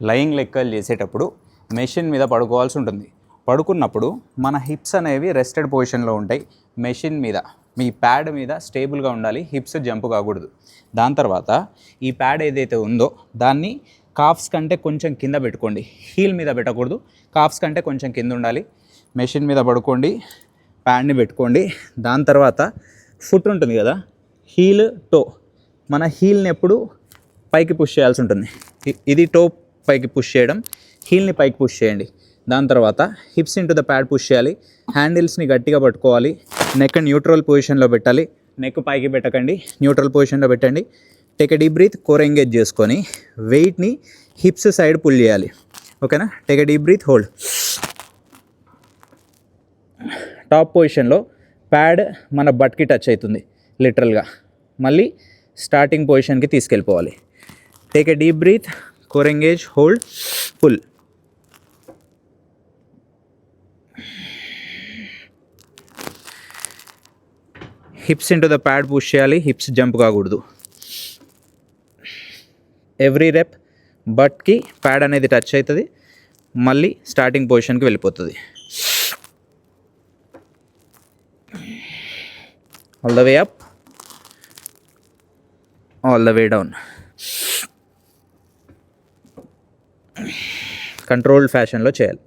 Lying లెక్కలు చేసేటప్పుడు machine మీద పడుకోవాల్సి ఉంటుంది. పడుకున్నప్పుడు మన హిప్స్ అనేవి రెస్టెడ్ పొజిషన్లో ఉంటాయి. మెషిన్ మీద మీ ప్యాడ్ మీద స్టేబుల్గా ఉండాలి, హిప్స్ జంప్ కాకూడదు. దాని తర్వాత ఈ ప్యాడ్ ఏదైతే ఉందో దాన్ని కాఫ్స్ కంటే కొంచెం కింద పెట్టుకోండి, హీల్ మీద పెట్టకూడదు, కాఫ్స్ కంటే కొంచెం కింద ఉండాలి. మెషిన్ మీద పడుకోండి, ప్యాడ్ని పెట్టుకోండి. దాని తర్వాత ఫుట్ ఉంటుంది కదా, హీల్ టో, మన హీల్ని ఎప్పుడు పైకి పుష్ చేయాల్సి ఉంటుంది. ఇది టో పైకి పుష్ చేయడం, హీల్ని పైకి పుష్ చేయండి. దాని తర్వాత hips into the pad push చేయాలి, హ్యాండిల్స్ని గట్టిగా పట్టుకోవాలి, నెక్ న్యూట్రల్ పొజిషన్లో పెట్టాలి. నెక్ పైకి పెట్టకండి, న్యూట్రల్ పొజిషన్లో పెట్టండి. Take a deep breath, core engage చేసుకొని వెయిట్ని హిప్స్ సైడ్ పుల్ చేయాలి. ఓకేనా? Take a deep breath, hold. Top పొజిషన్లో ప్యాడ్ మన బట్కి టచ్ అవుతుంది లిటరల్గా. మళ్ళీ స్టార్టింగ్ పొజిషన్కి తీసుకెళ్ళిపోవాలి. Take a deep breath, core engage, hold, pull. Hips into the pad push చేయాలి, హిప్స్ జంప్ కాకూడదు. ఎవ్రీ రెప్ బట్కి ప్యాడ్ అనేది టచ్ అవుతుంది, మళ్ళీ స్టార్టింగ్ పొజిషన్కి వెళ్ళిపోతుంది. All the way up, all the way down. Controlled ఫ్యాషన్లో చేయాలి.